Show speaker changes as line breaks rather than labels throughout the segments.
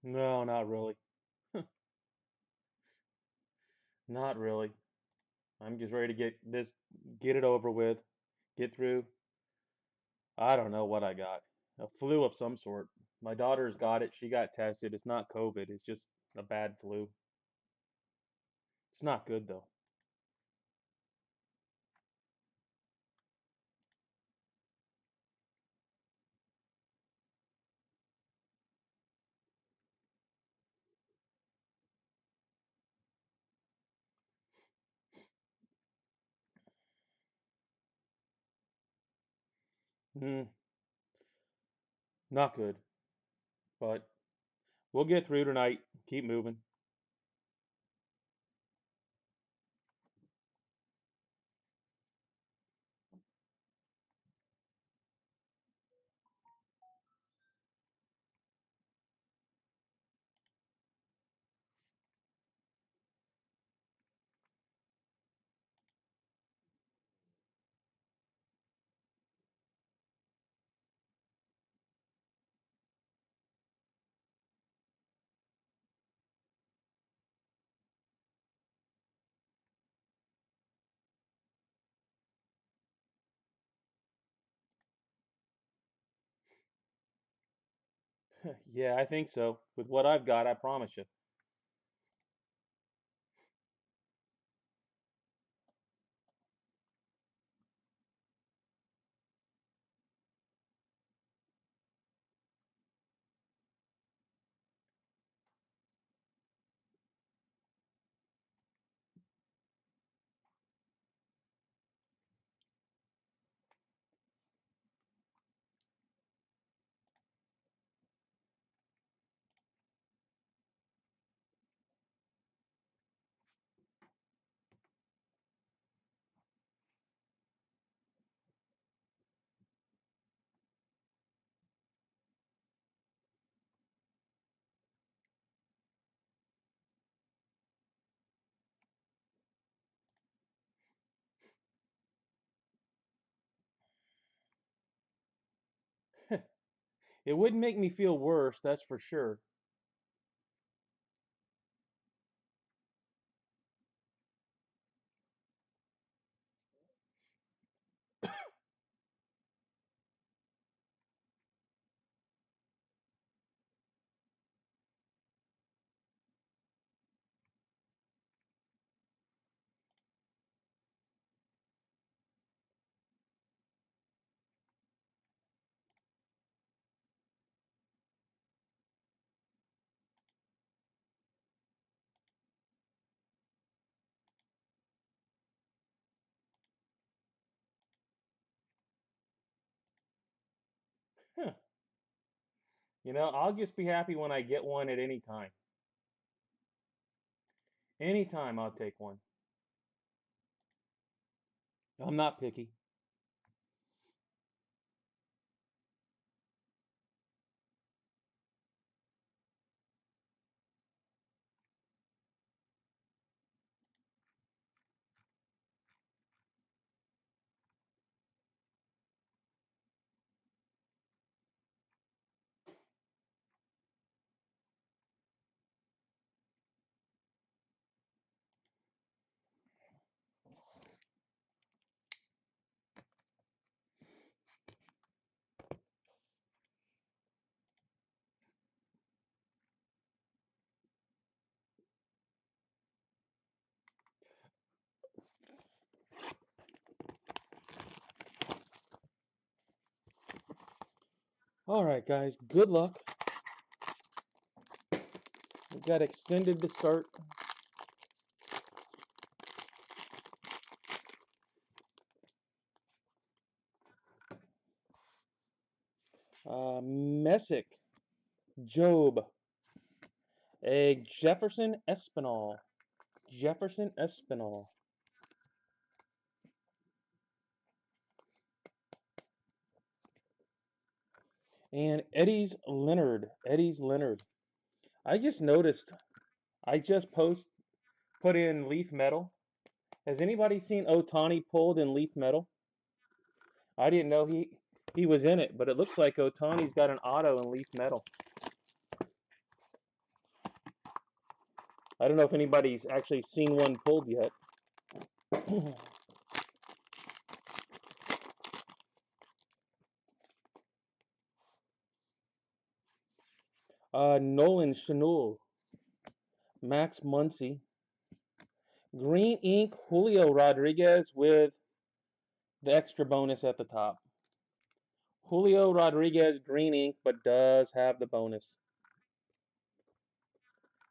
No, not really. Not really. I'm just ready to get it over with, get through. I don't know what I got. A flu of some sort. My daughter's got it. She got tested. It's not COVID. It's just a bad flu. It's not good though. Mm, not good. But we'll get through tonight. Keep moving. Yeah, I think so. With what I've got, I promise you. It wouldn't make me feel worse, that's for sure. Huh. I'll just be happy when I get one at any time. Anytime I'll take one. I'm not picky. All right, guys. Good luck. We've got extended to start. Messick, Job, a Jefferson Espinal. Jefferson Espinal. And Eddie's Leonard. Eddie's Leonard. I just noticed. I just put in Leaf Metal. Has anybody seen Otani pulled in Leaf Metal? I didn't know he was in it, but it looks like Otani's got an auto in Leaf Metal. I don't know if anybody's actually seen one pulled yet. Nolan Chanel, Max Muncy, Green Ink, Julio Rodriguez with the extra bonus at the top. Julio Rodriguez, Green Ink, but does have the bonus.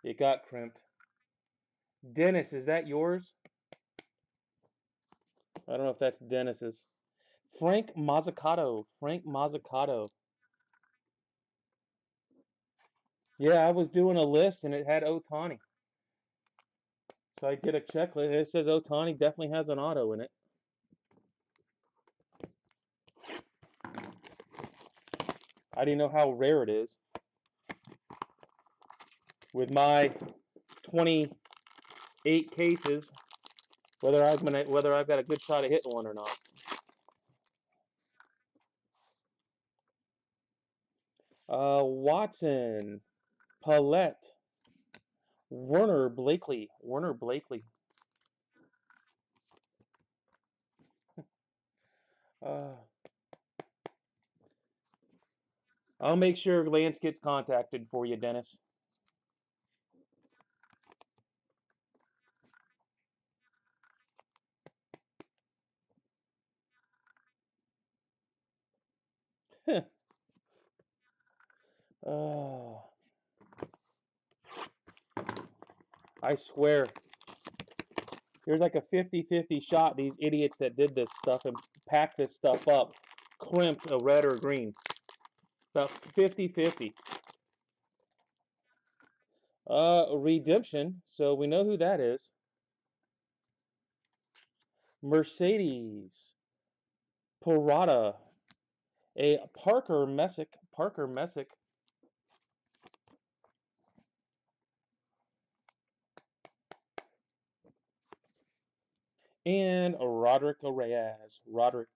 It got crimped. Dennis, is that yours? I don't know if that's Dennis's. Frank Mazzucato. Frank Mazzucato. Yeah, I was doing a list and it had Ohtani. So I did a checklist. It says Ohtani definitely has an auto in it. I didn't know how rare it is. With my 28 cases, whether I've got a good shot at hitting one or not. Watson, Paulette, Werner Blakely. I'll make sure Lance gets contacted for you, Dennis. I swear. There's like a 50-50 shot these idiots that did this stuff and packed this stuff up crimped a red or green. About 50-50. Redemption. So we know who that is. Mercedes. Parada. A Parker Messick. And Roderick Reyes. Roderick.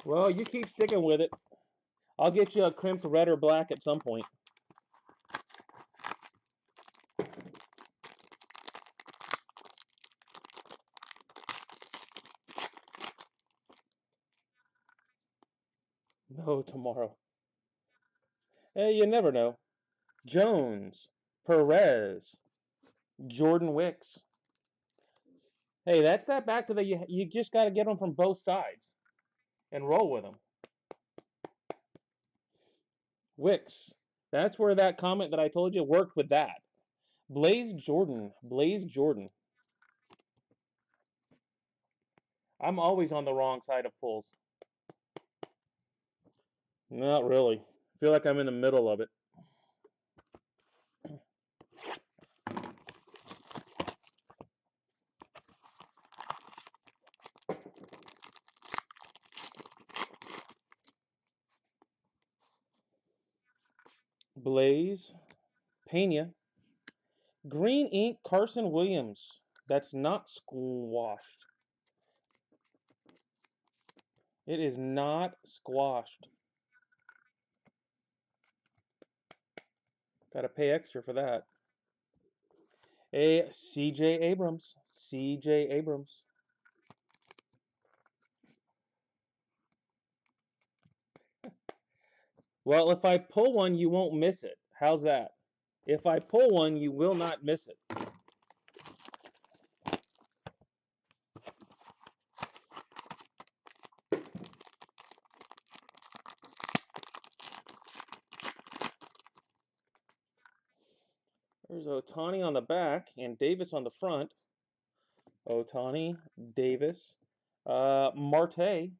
Well, you keep sticking with it. I'll get you a crimped red or black at some point. No, tomorrow. Hey, you never know. Jones, Perez, Jordan Wicks. Hey, that's that back to the you just got to get them from both sides and roll with them. Wicks. That's where that comment that I told you worked with that. Blaze Jordan. I'm always on the wrong side of pulls. Not really. I feel like I'm in the middle of it. Blaze, Pena, Green Ink, Carson Williams. That's not squashed. It is not squashed. Got to pay extra for that. A C.J. Abrams. Well, if I pull one, you won't miss it. How's that? If I pull one, you will not miss it. There's Ohtani on the back and Davis on the front. Ohtani, Davis, Marte.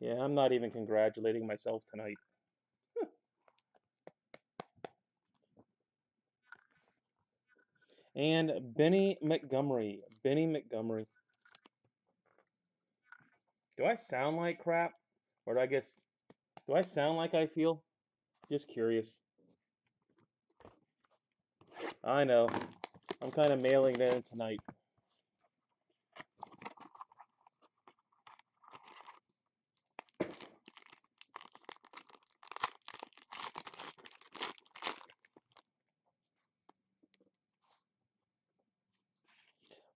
Yeah, I'm not even congratulating myself tonight. And Benny Montgomery. Do I sound like crap? Or do I sound like I feel? Just curious. I know. I'm kind of mailing that in tonight.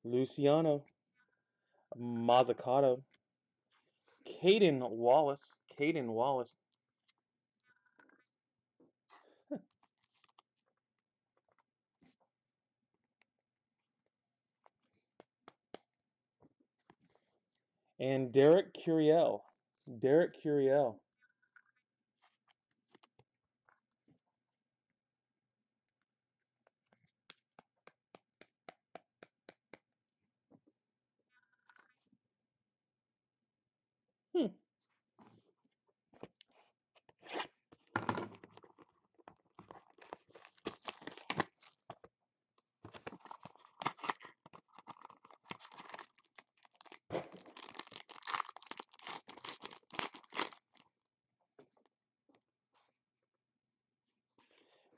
Luciano, Mazzucato, Caden Wallace, and Derek Curiel. Derek Curiel. Hmm.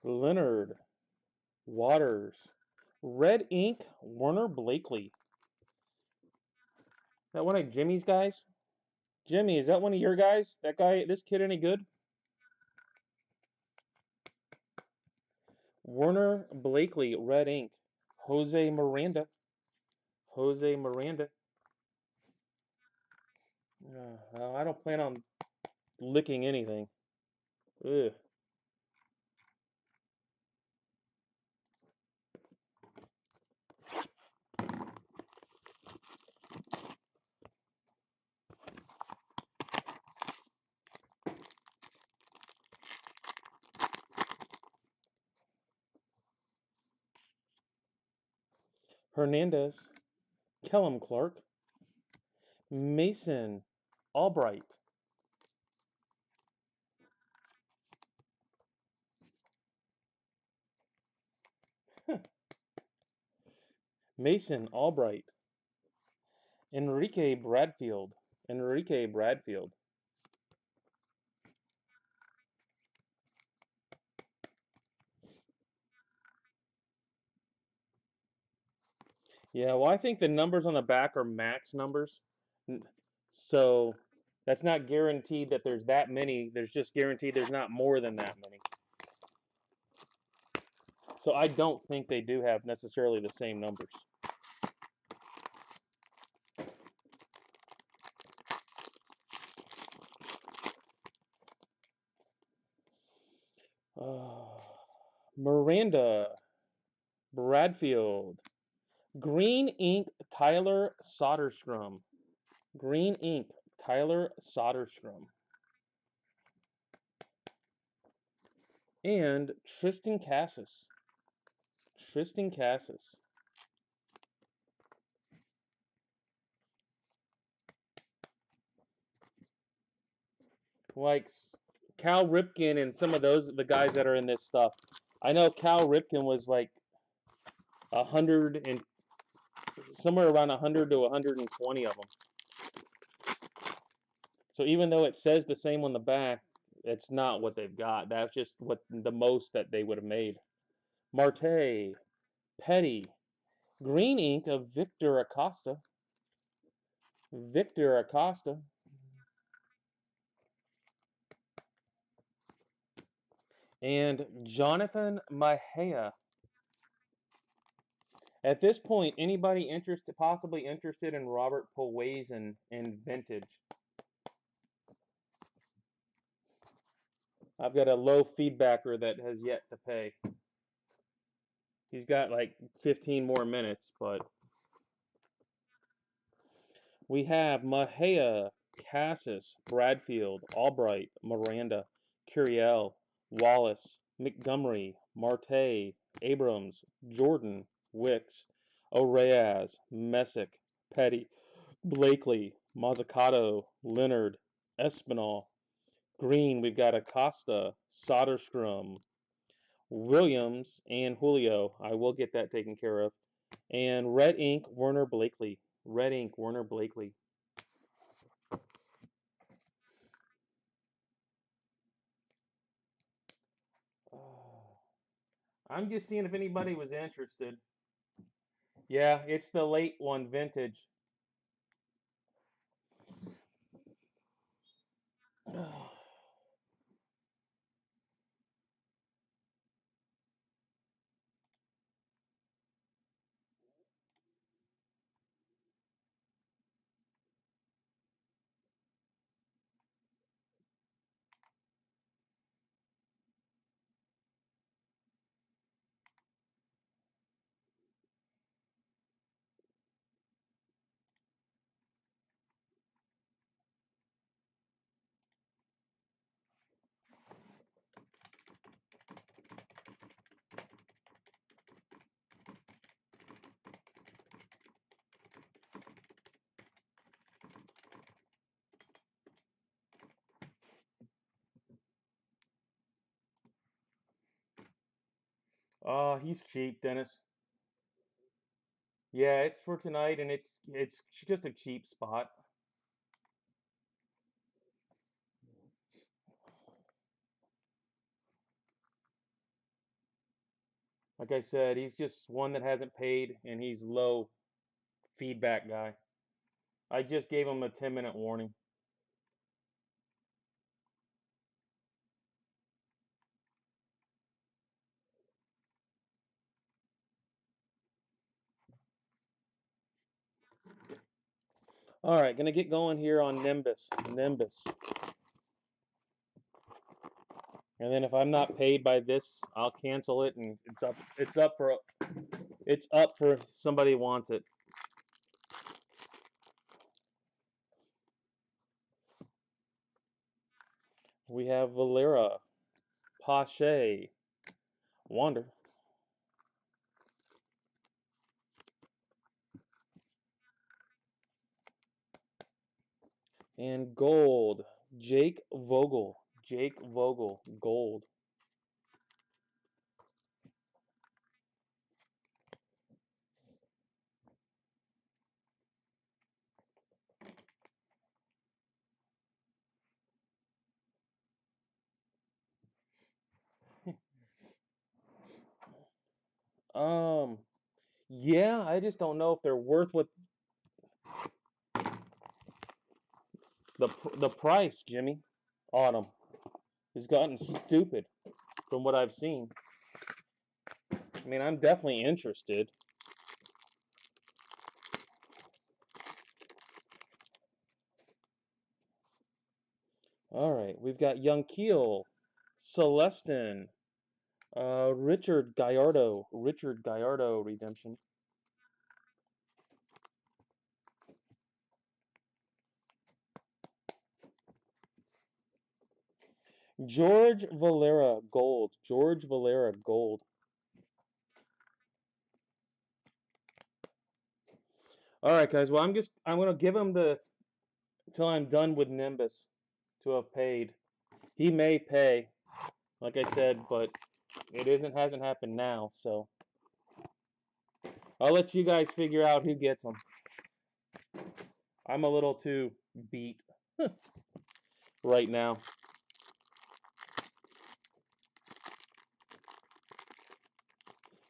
Leonard Waters. Red ink, Warner Blakely. That one of Jimmy's guys? Jimmy, is that one of your guys? That guy, this kid any good? Warner Blakely, red ink. Jose Miranda. Jose Miranda. I don't plan on licking anything. Ugh. Hernandez. Kellum Clark. Mason Albright. Mason Albright. Enrique Bradfield. Enrique Bradfield. Yeah, well, I think the numbers on the back are max numbers. So that's not guaranteed that there's that many. There's just guaranteed there's not more than that many. So I don't think they do have necessarily the same numbers. Miranda Bradfield. Green ink Tyler Soderstrom. Green ink Tyler Soderstrom. And Tristan Cassis. Tristan Cassis. Like Cal Ripken and some of those, the guys that are in this stuff. I know Cal Ripken was like 100 and somewhere around 100 to 120 of them. So even though it says the same on the back, it's not what they've got. That's just what the most that they would have made. Marte, Petty, green ink of Victor Acosta. Victor Acosta. And Jonathan Mahea. At this point, anybody interested, possibly interested in Robert Powaisen in vintage? I've got a low feedbacker that has yet to pay. He's got like 15 more minutes, but we have Mahea, Cassis, Bradfield, Albright, Miranda, Curiel, Wallace, Montgomery, Marte, Abrams, Jordan, Wicks, Oreaz, Messick, Petty, Blakely, Mazzucato, Leonard, Espinal, Green, we've got Acosta, Soderstrom, Williams, and Julio. I will get that taken care of. And red ink, Werner Blakely. Red ink, Werner Blakely. I'm just seeing if anybody was interested. Yeah, it's the late one vintage. Oh, he's cheap, Dennis. Yeah, it's for tonight, and it's just a cheap spot. Like I said, he's just one that hasn't paid, and he's low feedback guy. I just gave him a 10-minute warning. All right, gonna get going here on Nimbus, and then if I'm not paid by this, I'll cancel it, and it's up for somebody wants it. We have Valera, Pache, Wander, and Gold, Jake Vogel, Gold. Um, yeah, I just don't know if they're worth what the price, Jimmy. Autumn has gotten stupid from what I've seen. I mean, I'm definitely interested. All right, we've got Young Keel, Celestin, Richard Gallardo redemption, George Valera Gold. All right, guys. Well, I'm gonna give him the till I'm done with Nimbus to have paid. He may pay, like I said, but it isn't hasn't happened now. So I'll let you guys figure out who gets them. I'm a little too beat right now.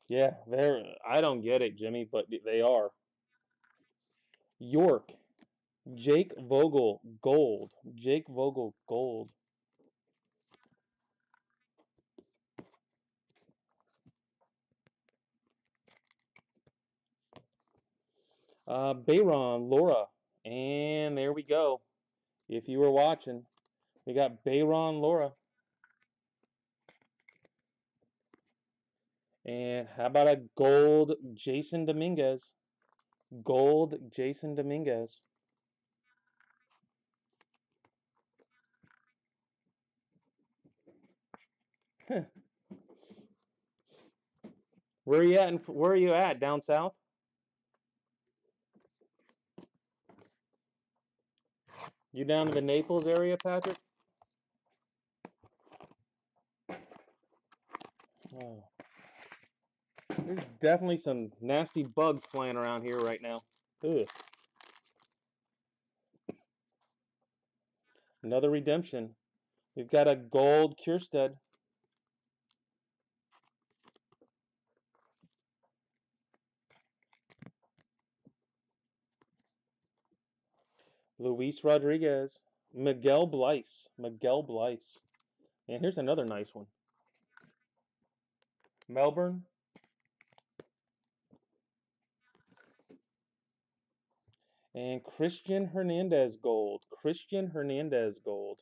Yeah, they're. I don't get it, Jimmy, but they are. York, Jake Vogel Gold, Jake Vogel Gold. Bayron Laura, and there we go. If you were watching, we got Bayron Laura. And how about a gold Jason Dominguez? Gold Jason Dominguez. Where are you at? Where are you at? Down south? You down in the Naples area, Patrick? Oh, there's definitely some nasty bugs flying around here right now. Ugh. Another redemption. We've got a gold Kiersted. Luis Rodriguez. Miguel Blyce. Miguel Blyce. And here's another nice one. Melbourne. And Christian Hernandez gold. Christian Hernandez gold.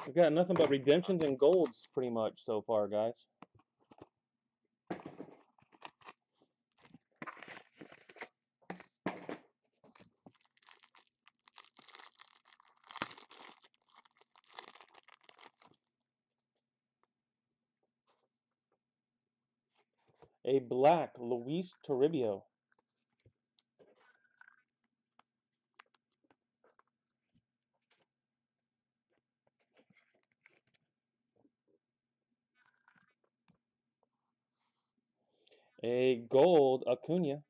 We've got nothing but redemptions and golds pretty much so far, guys. A black Luis Toribio. A gold Acuna.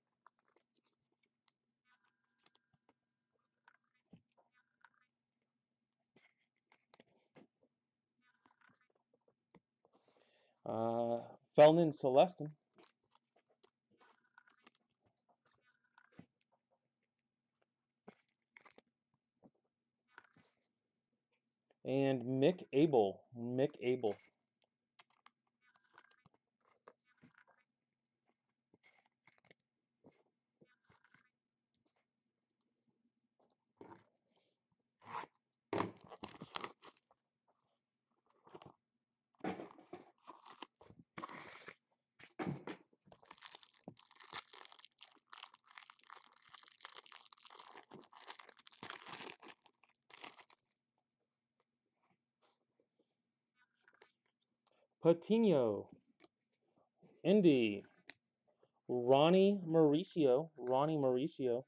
Felnin Celestin. And Mick Abel. Mick Abel. Patino. Indy. Ronnie Mauricio. Ronnie Mauricio.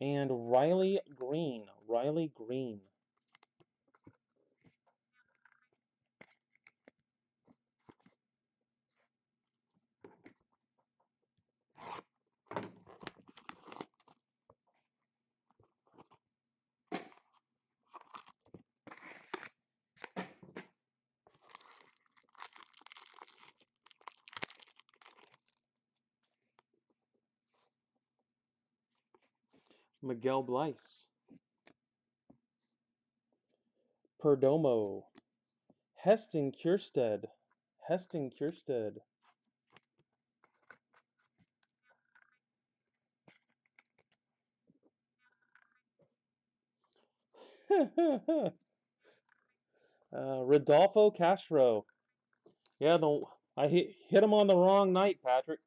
And Riley Green. Riley Green. Miguel Blyce. Perdomo. Heston Kjerstad. Heston Kjerstad. Rodolfo Castro. Yeah, I hit him on the wrong night, Patrick.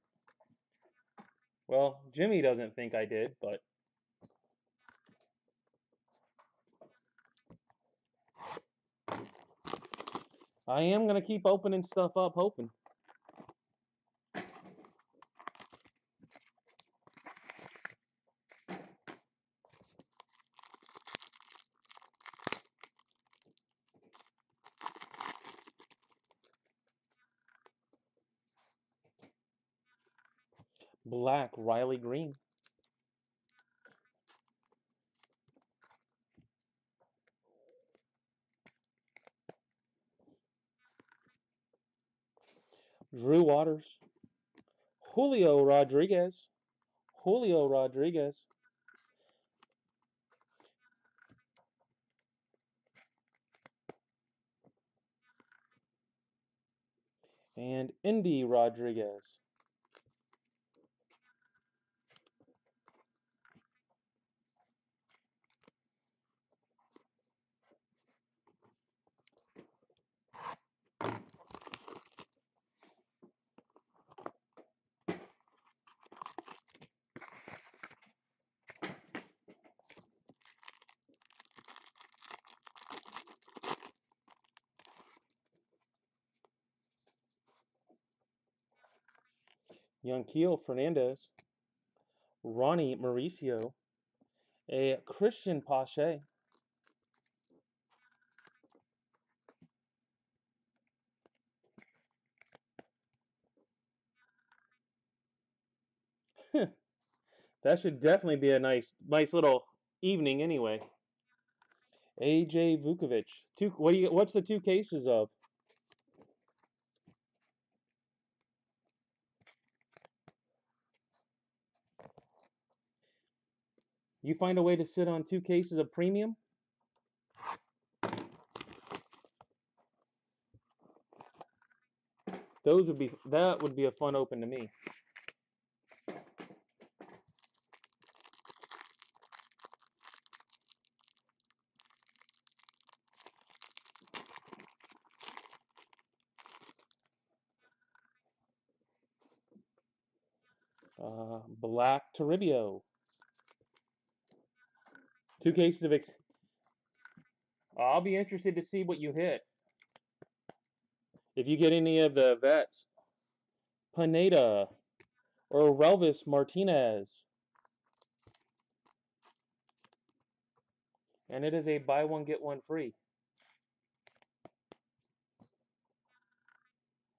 Well, Jimmy doesn't think I did, but I am going to keep opening stuff up, hoping. Black Riley Green. Drew Waters. Julio Rodriguez. Julio Rodriguez. And Indy Rodriguez. Yanquiel Fernandez. Ronnie Mauricio. A Christian Pache. That should definitely be a nice little evening anyway. AJ Vukovic. What's the 2 cases of? You find a way to sit on 2 cases of premium? That would be a fun open to me. Black Toribio. 2 cases of I'll be interested to see what you hit. If you get any of the vets, Pineda or Relvis Martinez. And it is a buy one, get one free.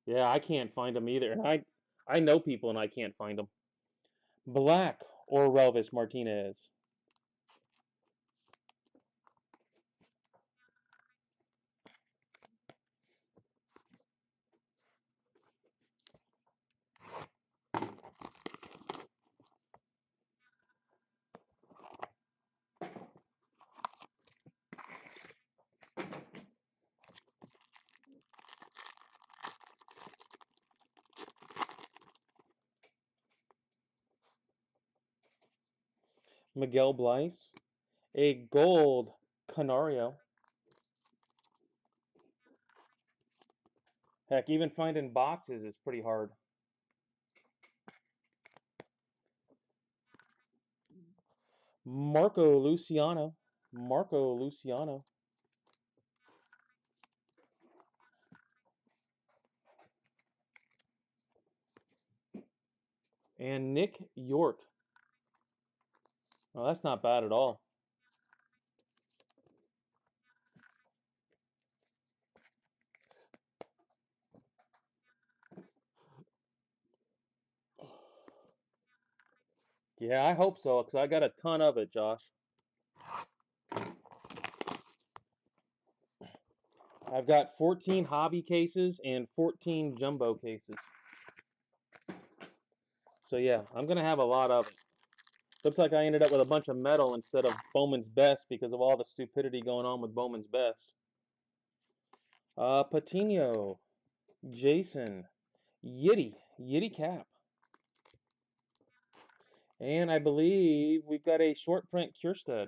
Yeah, I can't find them either. And I know people and I can't find them. Black or Relvis Martinez. Miguel Bleis. A gold Canario. Heck, even finding boxes is pretty hard. Marco Luciano. Marco Luciano. And Nick York. Oh, that's not bad at all. Yeah, I hope so, because I got a ton of it, Josh. I've got 14 hobby cases and 14 jumbo cases. So yeah, I'm going to have a lot of it. Looks like I ended up with a bunch of metal instead of Bowman's Best because of all the stupidity going on with Bowman's Best. Patino, Jason, Yitty Cap. And I believe we've got a short print Kierstead.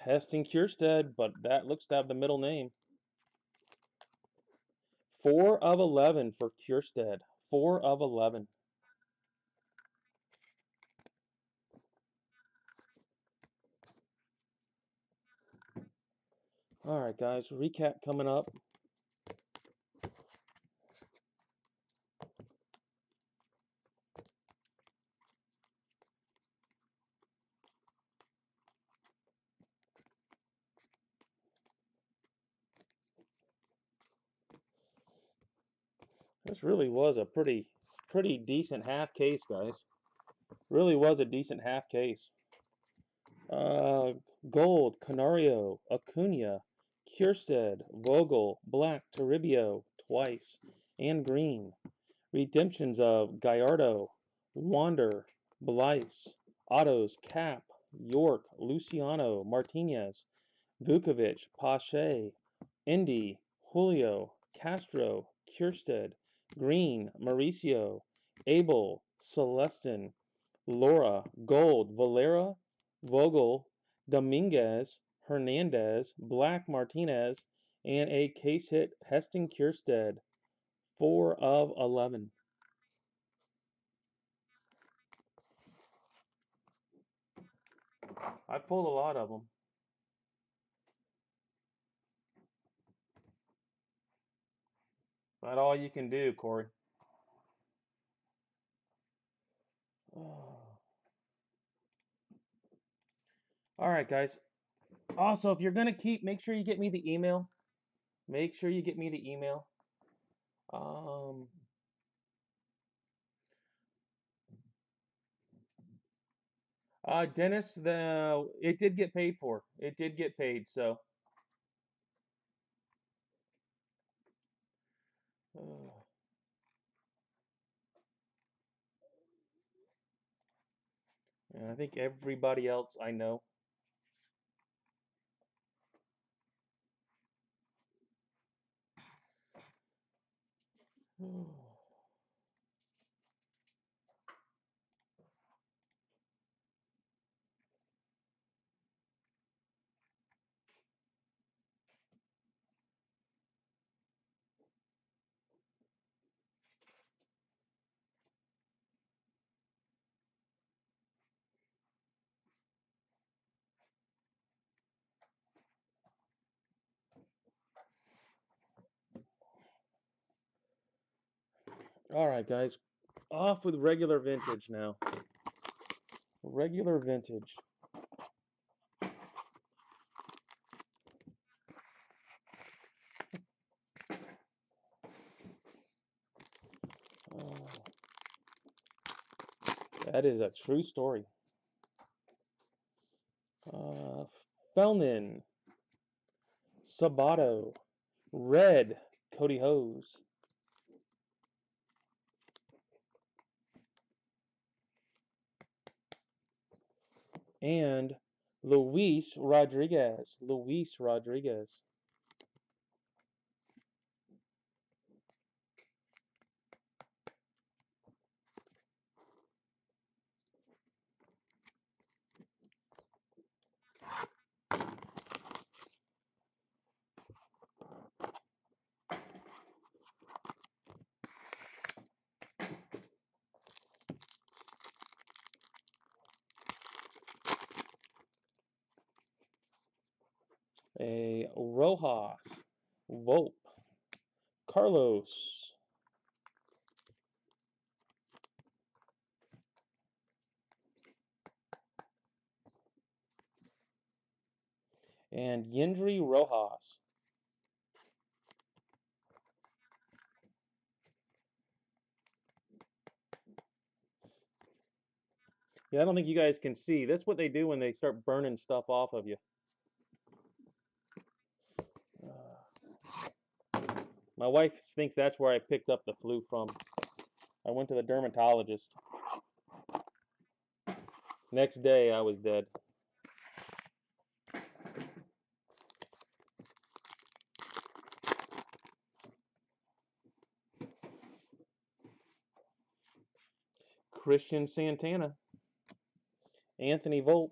Heston Kierstead, but that looks to have the middle name. 4 of 11 for Kierstead. 4 of 11. All right, guys, recap coming up. This really was a pretty decent half case, guys. Really was a decent half case. Gold, Canario, Acuna, Kierstead, Vogel, Black, Toribio, twice, and green. Redemptions of Gallardo, Wander, Blyce, Autos, Cap, York, Luciano, Martinez, Vukovic, Pache, Indy, Julio, Castro, Kierstead, Green, Mauricio, Abel, Celestin, Laura, Gold, Valera, Vogel, Dominguez, Hernandez, Black Martinez, and a case hit Heston Kierstead. 4 of 11. I pulled a lot of them. That's all you can do, Corey. All right, guys. Also, if you're gonna keep, make sure you get me the email. Make sure you get me the email. Um, Dennis, it did get paid for. It did get paid, so. uh, and I think everybody else I know. All right, guys, off with regular vintage now. Regular vintage. Uh, that is a true story. Uh, Felnin, Sabato, Red, Cody Hose, and Luis Rodriguez. Luis Rodriguez. A Rojas, Volpe, Carlos, and Yendry Rojas. Yeah, I don't think you guys can see. That's what they do when they start burning stuff off of you. My wife thinks that's where I picked up the flu from. I went to the dermatologist. Next day, I was dead. Christian Santana, Anthony Volpe,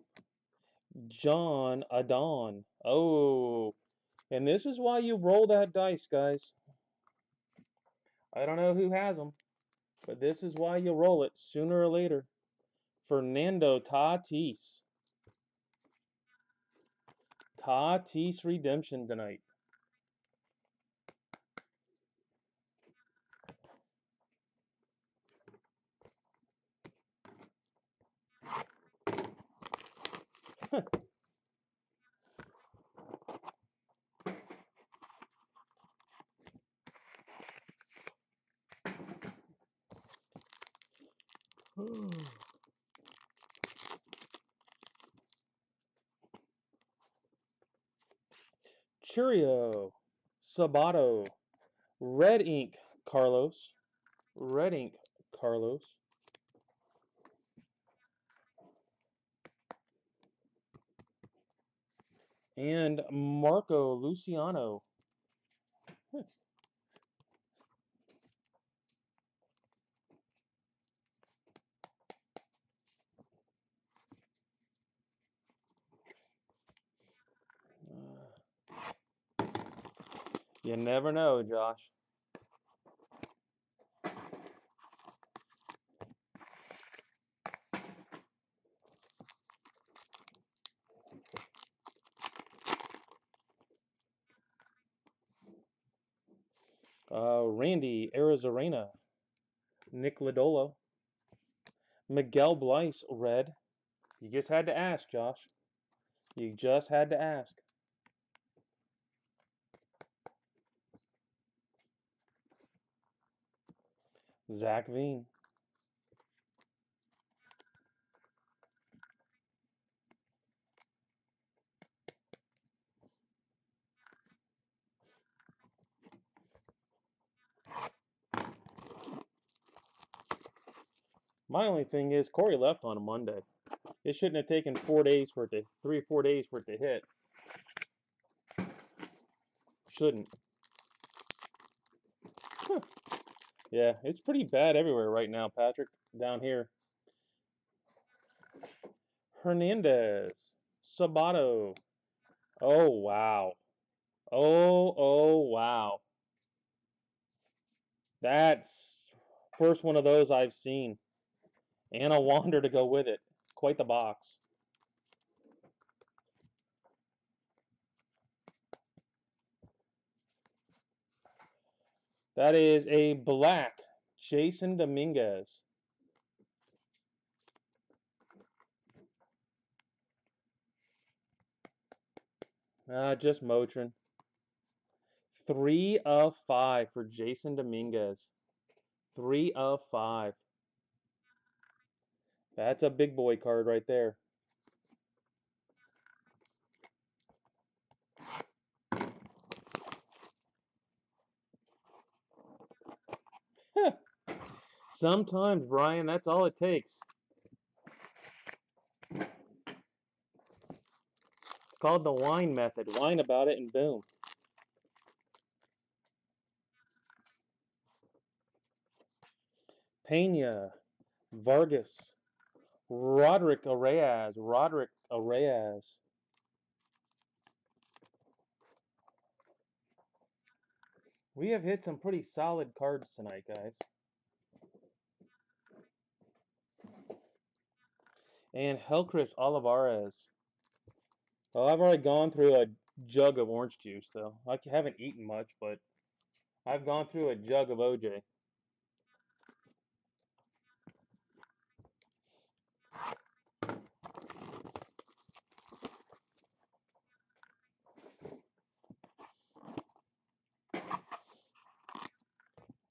John Adon. Oh, and this is why you roll that dice, guys. I don't know who has them, but this is why you roll it sooner or later. Fernando Tatis. Tatis redemption tonight. Churio, Sabato, Red Ink, Carlos, Red Ink, Carlos, and Marco Luciano. You never know, Josh. Randy Arizarena, Nick Lodolo, Miguel Bleis, red. You just had to ask, Josh. You just had to ask. Zach Veen, My only thing is Corey left on a Monday. It shouldn't have taken 4 days for it to 3 or 4 days for it to hit. Shouldn't. Huh. Yeah, it's pretty bad everywhere right now, Patrick. Down here. Hernandez. Sabato. Oh wow. Oh wow. That's first one of those I've seen. And a Wander to go with it. Quite the box. That is a black Jason Dominguez. Just Motrin. 3 of 5 for Jason Dominguez. 3 of 5. That's a big boy card right there. Sometimes, Brian, that's all it takes. It's called the wine method. Whine about it and boom. Pena, Vargas, Roderick Arias. We have hit some pretty solid cards tonight, guys. And Helcris Olivares. Well, I've already gone through a jug of orange juice, though. I haven't eaten much, but I've gone through a jug of OJ.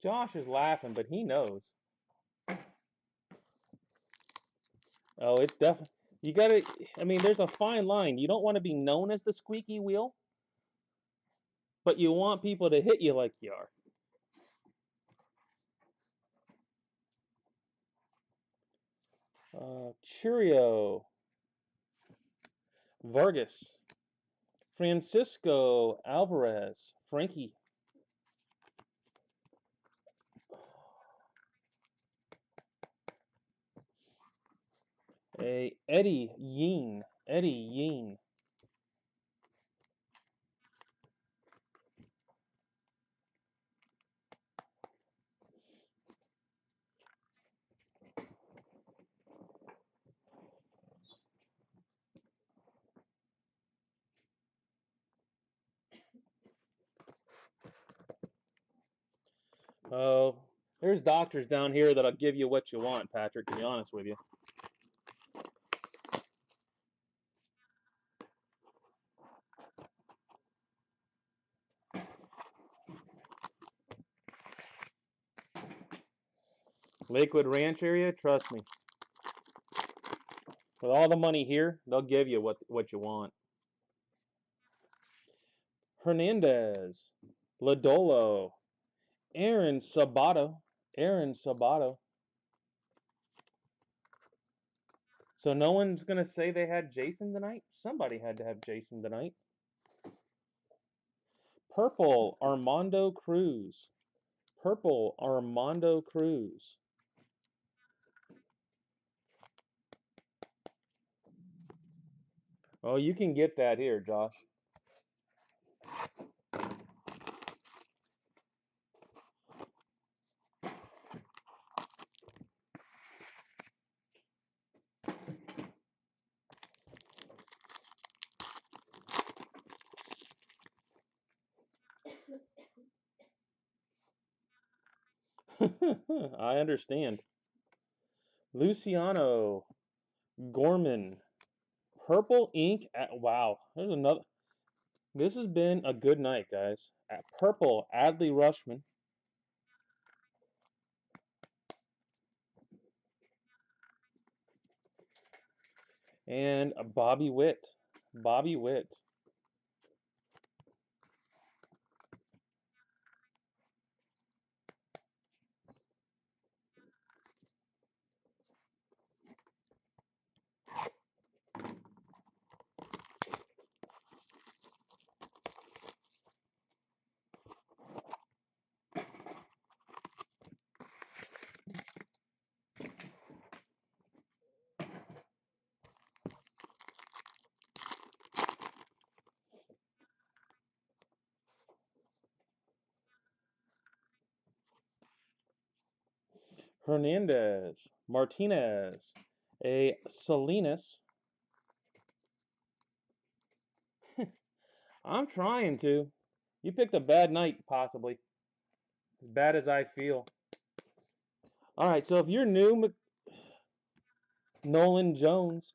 Josh is laughing, but he knows. Oh, it's definitely. You gotta. I mean, there's a fine line. You don't want to be known as the squeaky wheel, but you want people to hit you like you are. Churio, Vargas, Francisco Alvarez, Frankie, Eddie Yeen. Oh, there's doctors down here that'll give you what you want, Patrick, to be honest with you. Lakewood Ranch area, trust me. With all the money here, they'll give you what you want. Hernandez, Lodolo, Aaron Sabato. So no one's going to say they had Jason tonight? Somebody had to have Jason tonight. Purple Armando Cruz. Oh, you can get that here, Josh. I understand. Luciano Gorman. Purple ink. Wow. There's another. This has been a good night, guys. At purple, Adley Rushman. And Bobby Witt. Hernandez, Martinez, a Salinas. I'm trying to. You picked a bad night, possibly. As bad as I feel. All right, so if you're new, Nolan Jones,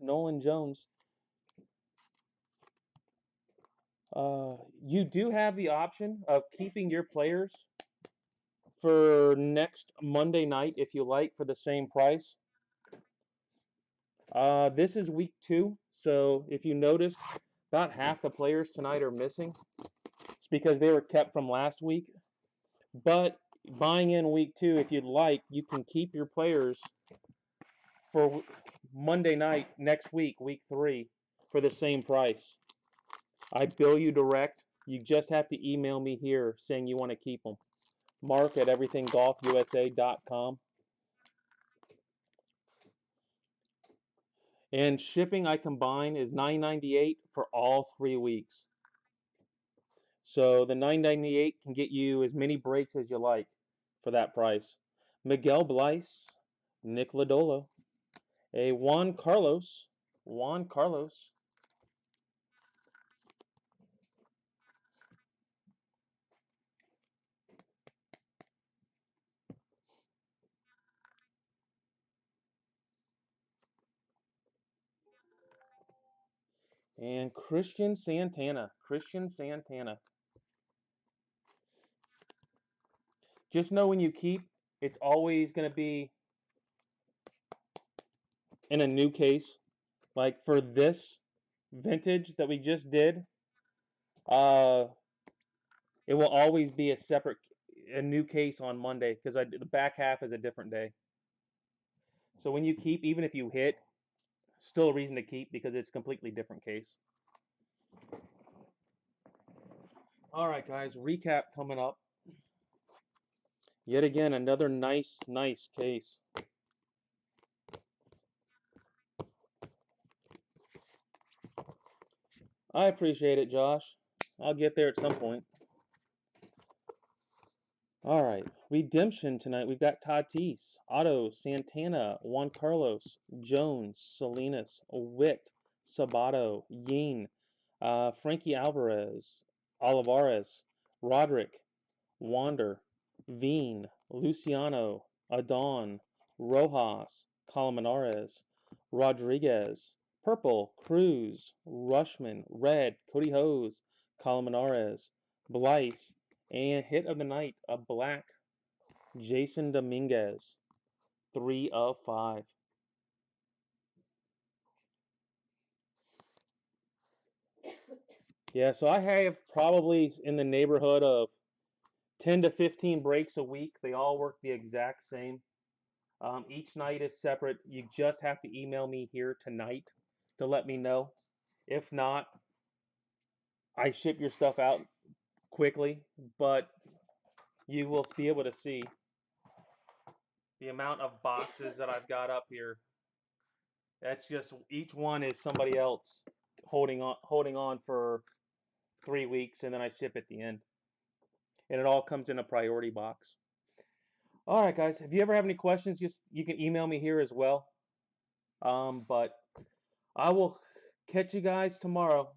you do have the option of keeping your players for next Monday night if you like for the same price. This is week 2, so if you noticed, about half the players tonight are missing. It's because they were kept from last week. But buying in week 2, if you'd like, you can keep your players for Monday night next week, week 3, for the same price. I bill you direct. You just have to email me here saying you want to keep them. Mark at everythinggolfusa.com. And shipping I combine is $9.98 for all 3 weeks. So the $9.98 can get you as many breaks as you like for that price. Miguel Bleis, Nick Lodolo, a Juan Carlos, and Christian Santana. Just know when you keep, it's always going to be in a new case. Like for this vintage that we just did, uh, it will always be a new case on Monday because the back half is a different day. So when you keep, even if you hit, still a reason to keep because it's a completely different case. All right, guys, recap coming up. Yet again, another nice case. I appreciate it, Josh. I'll get there at some point. All right, redemption tonight. We've got Tatis, Otto, Santana, Juan Carlos, Jones, Salinas, Witt, Sabato, Yeen, Frankie Alvarez, Olivares, Roderick, Wander, Veen, Luciano, Adon, Rojas, Colmenares, Rodriguez, Purple, Cruz, Rushman, Red, Cody Hose, Colmenares, Blyce, and hit of the night, a black, Jason Dominguez, 3 of 5. Yeah, so I have probably in the neighborhood of 10 to 15 breaks a week. They all work the exact same. Each night is separate. You just have to email me here tonight to let me know. If not, I ship your stuff out quickly, but you will be able to see the amount of boxes that I've got up here. That's just each one is somebody else holding on for 3 weeks, and then I ship at the end. And it all comes in a priority box. All right, guys. If you ever have any questions, just you can email me here as well. But I will catch you guys tomorrow.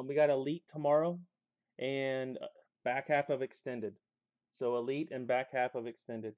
We got Elite tomorrow and back half of Extended. So Elite and back half of Extended.